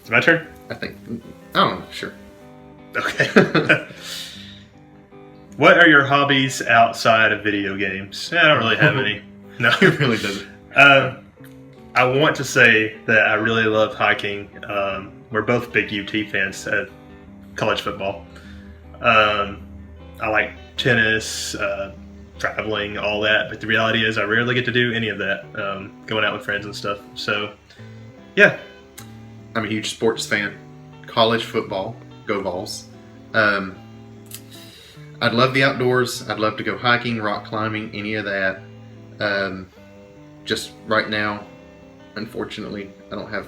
My turn? I think. I don't know. Sure. Okay. What are your hobbies outside of video games? I don't really have any. No, It really doesn't. I want to say that I really love hiking. We're both big UT fans at college football. I like tennis, traveling, all that. But the reality is I rarely get to do any of that, going out with friends and stuff. So, yeah. I'm a huge sports fan. College football. Go Vols. I'd love the outdoors. I'd love to go hiking, rock climbing, any of that. Just right now, unfortunately, I don't have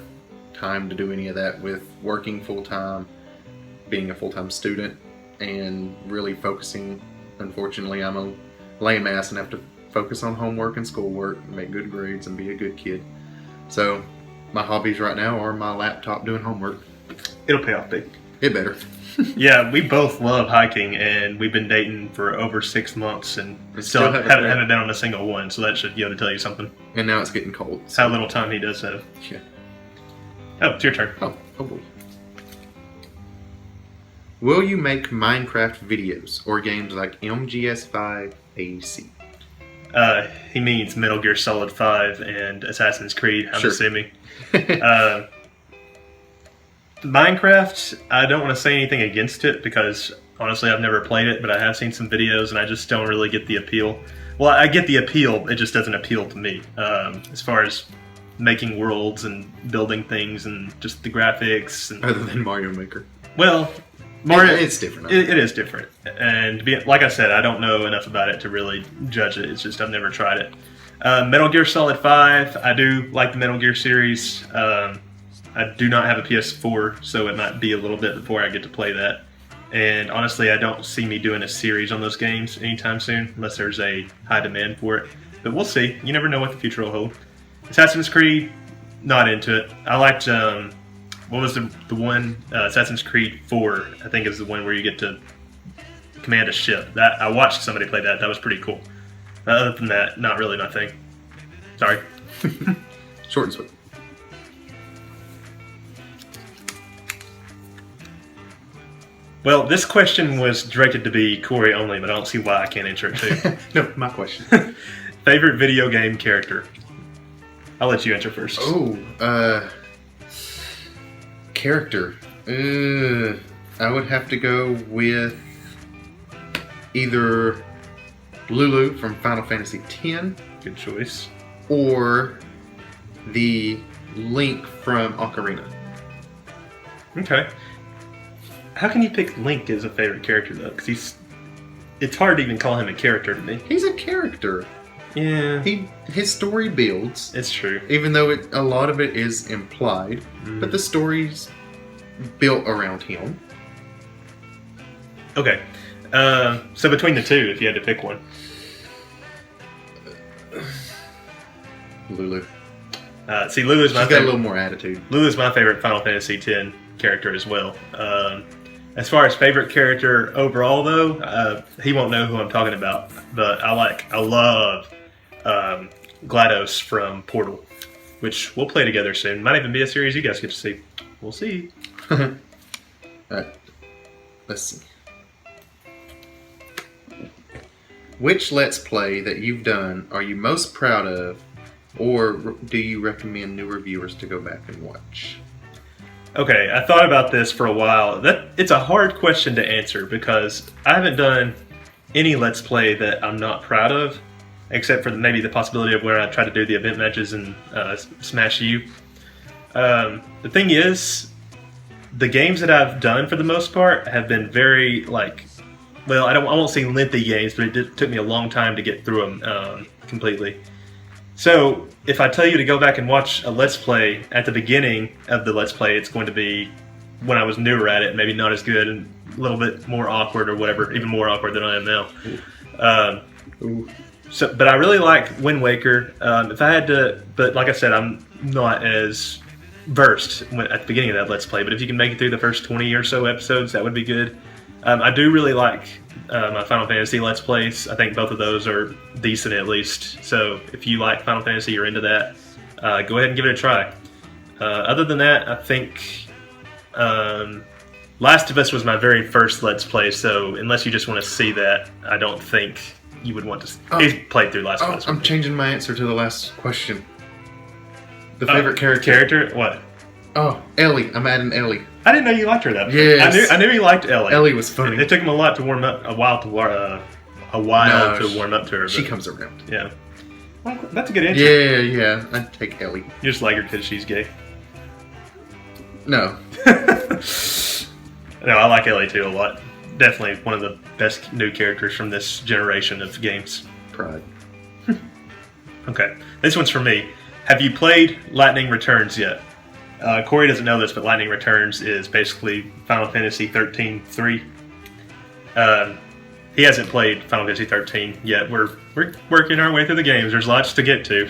time to do any of that with working full-time, being a full-time student, and really focusing. Unfortunately, I'm a lame ass and have to focus on homework and schoolwork, and make good grades, and be a good kid. So my hobbies right now are my laptop doing homework. It'll pay off big. It better. Yeah, we both love hiking, and we've been dating for over 6 months, and still haven't been on a single one. So that should tell you something. And now it's getting cold. So. How little time he does have. Yeah. Oh, it's your turn. Oh boy. Will you make Minecraft videos or games like MGS5 AC? He means Metal Gear Solid 5 and Assassin's Creed, I'm assuming. Minecraft, I don't want to say anything against it because honestly I've never played it, but I have seen some videos and I just don't really get the appeal. Well, I get the appeal, it just doesn't appeal to me. As far as making worlds and building things and just the graphics. And, other than Mario Maker. Well, Mario, it's different. It is different. And like I said, I don't know enough about it to really judge it. It's just I've never tried it. Metal Gear Solid 5, I do like the Metal Gear series. I do not have a PS4, so it might be a little bit before I get to play that. And honestly, I don't see me doing a series on those games anytime soon, unless there's a high demand for it. But we'll see. You never know what the future will hold. Assassin's Creed, not into it. I liked, what was the one? Assassin's Creed 4, I think is the one where you get to command a ship. That I watched somebody play that. That was pretty cool. Other than that, not really my thing. Sorry. Short and sweet. Well, this question was directed to be Corey only, but I don't see why I can't answer it too. No, my question. Favorite video game character? I'll let you answer first. Oh, character. I would have to go with either Lulu from Final Fantasy X. Good choice. Or the Link from Ocarina. Okay. How can you pick Link as a favorite character though? Because it's hard to even call him a character to me. He's a character. Yeah. His story builds. It's true. Even though a lot of it is implied, but the story's built around him. Okay. So between the two, if you had to pick one. Lulu. See, Lulu's my She's got a little more attitude. Lulu's my favorite Final Fantasy X character as well. As far as favorite character overall, though, he won't know who I'm talking about. But I love GLaDOS from Portal, which we'll play together soon. Might even be a series you guys get to see. We'll see. Let's see. Which Let's Play that you've done are you most proud of, or do you recommend newer viewers to go back and watch? Okay, I thought about this for a while. It's a hard question to answer because I haven't done any Let's Play that I'm not proud of, except for maybe the possibility of where I try to do the event matches and Smash U. The thing is, the games that I've done for the most part have been very well, I won't say lengthy games, but it took me a long time to get through them completely. So, if I tell you to go back and watch a Let's Play at the beginning of the Let's Play, it's going to be when I was newer at it, maybe not as good and a little bit more awkward or whatever, even more awkward than I am now. But I really like Wind Waker. If I had to, but like I said, I'm not as versed at the beginning of that Let's Play, but if you can make it through the first 20 or so episodes, that would be good. I do really like my Final Fantasy Let's Plays. I think both of those are decent at least. So if you like Final Fantasy, you're into that, go ahead and give it a try. Other than that, I think Last of Us was my very first Let's Play, so unless you just want to see that, I don't think you would want to. He's played through Last of Us. I'm changing my answer to the last question. The favorite character. Character? What? Oh, Ellie. I'm adding Ellie. I didn't know you liked her that much. Yes. I knew he liked Ellie. Ellie was funny. It took him a while to warm up to her. But she comes around. Yeah. Well, that's a good answer. Yeah. I'd take Ellie. You just like her because she's gay. No. No, I like Ellie too a lot. Definitely one of the best new characters from this generation of games. Pride. Okay, this one's for me. Have you played Lightning Returns yet? Corey doesn't know this, but Lightning Returns is basically Final Fantasy 13-3. He hasn't played Final Fantasy 13 yet. We're working our way through the games. There's lots to get to.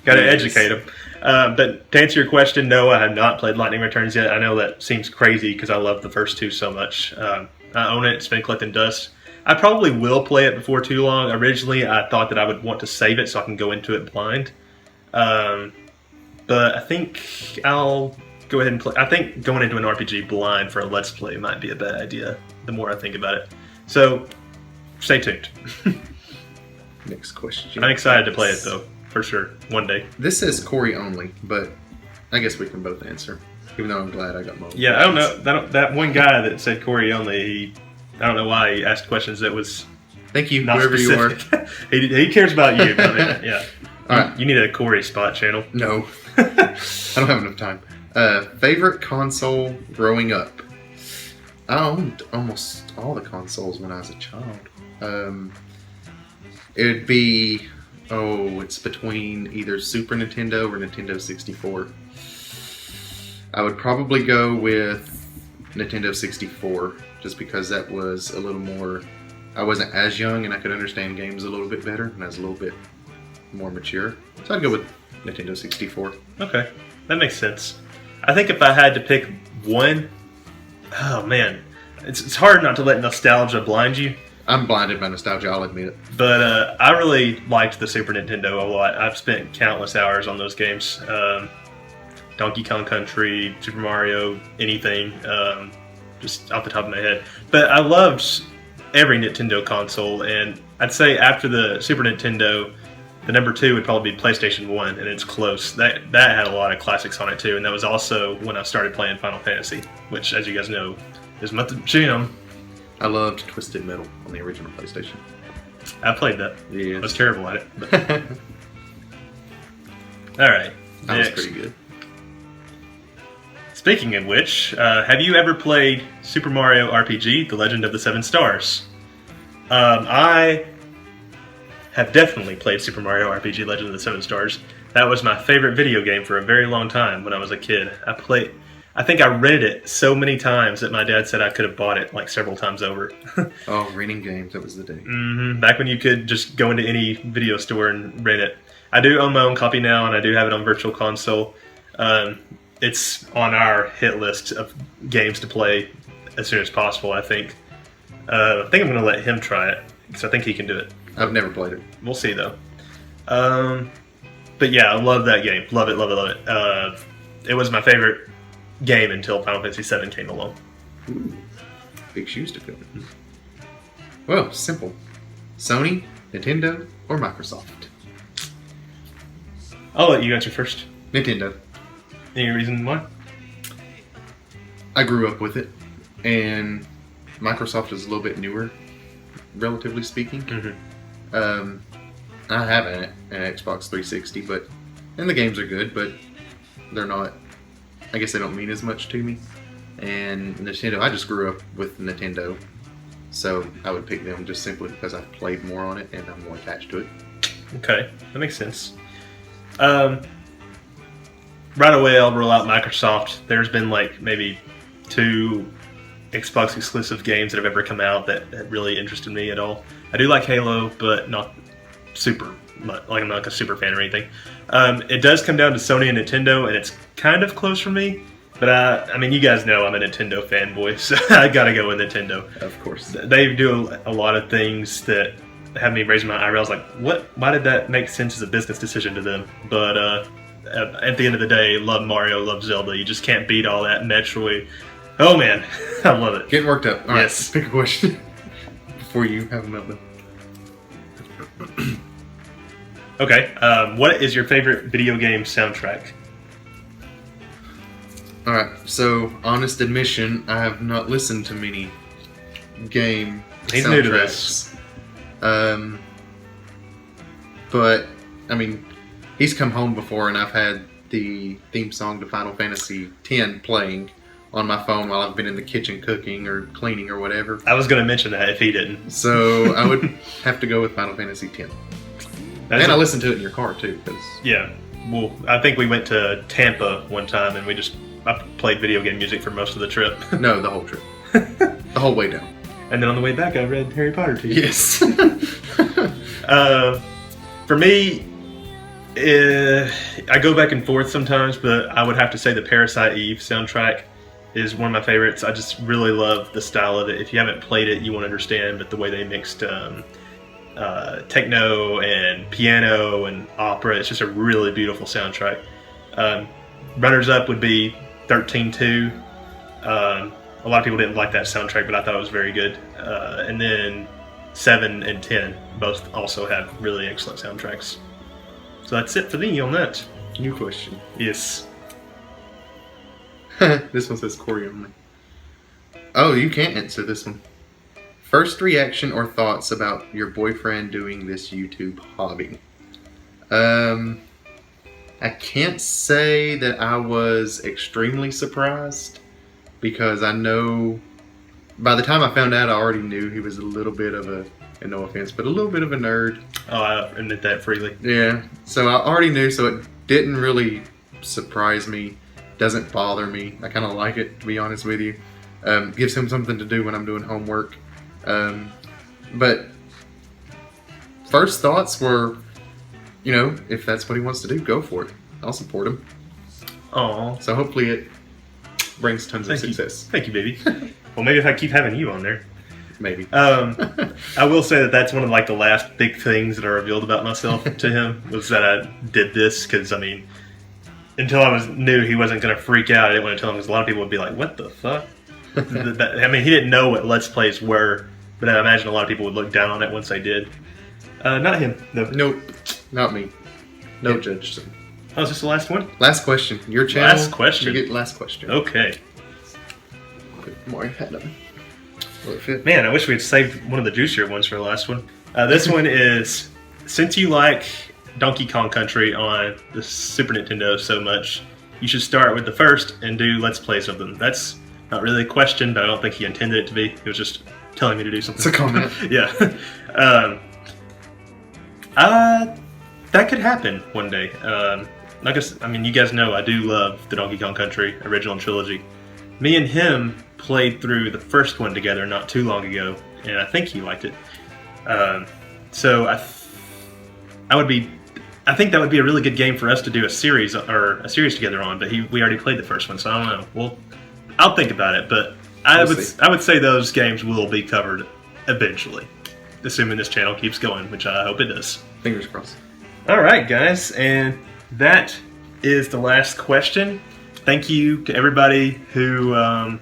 Got to educate him. But to answer your question, no, I have not played Lightning Returns yet. I know that seems crazy because I love the first two so much. I own it. It's been collecting dust. I probably will play it before too long. Originally, I thought that I would want to save it so I can go into it blind. But I think I'll go ahead and play. I think going into an RPG blind for a Let's Play might be a bad idea, the more I think about it. So, stay tuned. Next question. I'm excited to play it, though, for sure, one day. This says Corey only, but I guess we can both answer, even though I'm glad I got mine. Yeah, I don't know. That one guy that said Corey only, I don't know why he asked questions that was Thank you, not whoever specific. you are. he cares about you. I mean, yeah. All right. You need a Corey Spot channel. No. I don't have enough time. Favorite console growing up? I owned almost all the consoles when I was a child. It would be, it's between either Super Nintendo or Nintendo 64. I would probably go with Nintendo 64, just because that was a little more, I wasn't as young and I could understand games a little bit better, and I was a little bit more mature. So I'd go with Nintendo 64. Okay, that makes sense. I think if I had to pick one, oh man, it's hard not to let nostalgia blind you. I'm blinded by nostalgia, I'll admit it. But I really liked the Super Nintendo a lot. I've spent countless hours on those games. Donkey Kong Country, Super Mario, anything, just off the top of my head. But I loved every Nintendo console, and I'd say after the Super Nintendo, the number 2 would probably be PlayStation 1, and it's close. That had a lot of classics on it too, and that was also when I started playing Final Fantasy, which, as you guys know, is my jam. I loved Twisted Metal on the original PlayStation. I played that. Yeah. I was terrible at it. But... Alright. That was pretty good. Speaking of which, have you ever played Super Mario RPG, The Legend of the Seven Stars? I have definitely played Super Mario RPG, Legend of the Seven Stars. That was my favorite video game for a very long time when I was a kid. I think I rented it so many times that my dad said I could have bought it like several times over. Oh, renting games, that was the day. Mm-hmm. Back when you could just go into any video store and rent it. I do own my own copy now, and I do have it on Virtual Console. It's on our hit list of games to play as soon as possible, I think. I think I'm going to let him try it, because I think he can do it. I've never played it. We'll see, though. But yeah, I love that game. Love it, love it, love it. It was my favorite game until Final Fantasy VII came along. Ooh, big shoes to fill. Well, simple. Sony, Nintendo, or Microsoft? I'll let you answer first. Nintendo. Any reason why? I grew up with it, and Microsoft is a little bit newer, relatively speaking. Mm-hmm. I have an Xbox 360, and the games are good, but they're not, I guess they don't mean as much to me. And Nintendo, I just grew up with Nintendo, so I would pick them just simply because I've played more on it and I'm more attached to it. Okay, that makes sense. Right away, I'll roll out Microsoft. There's been like maybe 2 Xbox exclusive games that have ever come out that really interested me at all. I do like Halo, but not super much. Like, I'm not like a super fan or anything. It does come down to Sony and Nintendo, and it's kind of close for me. But I mean, you guys know I'm a Nintendo fanboy, so I gotta go with Nintendo. Of course. They do a lot of things that have me raising my eyebrows, like, what? Why did that make sense as a business decision to them? But at the end of the day, love Mario, love Zelda. You just can't beat all that. Metroid, Oh man, I love it. Getting worked up. All right, Yes. pick a question before you have a meltdown. Okay, what is your favorite video game soundtrack? All right. So, honest admission, I have not listened to many game He's soundtracks. new to this. But I mean, he's come home before, and I've had the theme song to Final Fantasy X playing on my phone while I've been in the kitchen cooking or cleaning or whatever. I was going to mention that if he didn't. So I would have to go with Final Fantasy X. That's And I a- listened to it in your car too, because Yeah. Well, I think we went to Tampa one time and I played video game music for most of the trip. no, the whole trip, the whole way down. And then on the way back, I read Harry Potter to you. Yes. For me, I go back and forth sometimes, but I would have to say the Parasite Eve soundtrack is one of my favorites. I just really love the style of it. If you haven't played it, you won't understand, but the way they mixed techno and piano and opera, it's just a really beautiful soundtrack. Runners up would be 13-2. A lot of people didn't like that soundtrack, but I thought it was very good. And then 7 and 10 both also have really excellent soundtracks. So that's it for me on that. New question. Yes. This one says Corey only. Oh, you can't answer this one. First reaction or thoughts about your boyfriend doing this YouTube hobby? I can't say that I was extremely surprised, because I know by the time I found out, I already knew he was a little bit of a, and no offense, but a little bit of a nerd. Oh, I admit that freely. Yeah, so I already knew, so it didn't really surprise me. Doesn't bother me. I kind of like it, to be honest with you. Gives him something to do when I'm doing homework. But first thoughts were, if that's what he wants to do, go for it. I'll support him. Aw. So hopefully it brings tons of Thank you. success. Thank you, baby. Well, maybe if I keep having you on there. Maybe. I will say that that's one of the last big things that I revealed about myself to him, was that I did this, because until I knew he wasn't going to freak out, I didn't want to tell him, because a lot of people would be like, what the fuck? He didn't know what Let's Plays were, but I imagine a lot of people would look down on it once they did. Not him, though. Nope, not me. No judge. Oh, is this the last one? Last question. Your channel. Last question. You get last question. Okay. Put more head up. Will it fit? Man, I wish we had saved one of the juicier ones for the last one. This one is, since you like Donkey Kong Country on the Super Nintendo so much, you should start with the first and do Let's Plays of them. That's not really a question, but I don't think he intended it to be. He was just telling me to do something. It's a comment. Yeah. That could happen one day. You guys know I do love the Donkey Kong Country original trilogy. Me and him played through the first one together not too long ago, and I think he liked it. So I think that would be a really good game for us to do a series together on. But we already played the first one, so I don't know. Well, I'll think about it, but I would say those games will be covered eventually, assuming this channel keeps going, which I hope it does. Fingers crossed. All right, guys, and that is the last question. Thank you to everybody who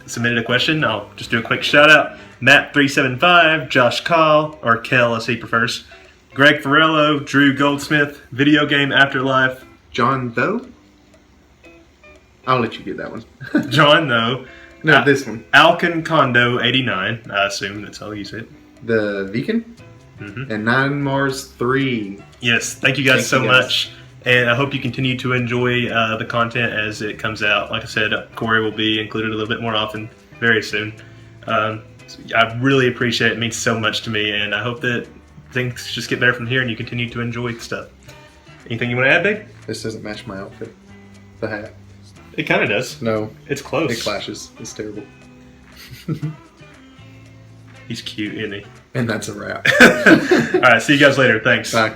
submitted a question. I'll just do a quick shout out. Matt375, Josh Call, or Kel as he prefers, Greg Farello, Drew Goldsmith, Video Game Afterlife, John Doe? I'll let you get that one. John though. No, this one. Alkin Kondo 89. I assume that's how you say it. The Viking? Mm-hmm. And 9 Mars 3. Yes, thank you guys so Thank you guys. much. And I hope you continue to enjoy the content as it comes out. Like I said, Corey will be included a little bit more often very soon. I really appreciate it. It means so much to me, and I hope that things just get better from here and you continue to enjoy stuff. Anything you want to add, babe? This doesn't match my outfit. The hat. It kind of does. No. It's close. It clashes. It's terrible. He's cute, isn't he? And that's a wrap. All right, see you guys later. Thanks. Bye.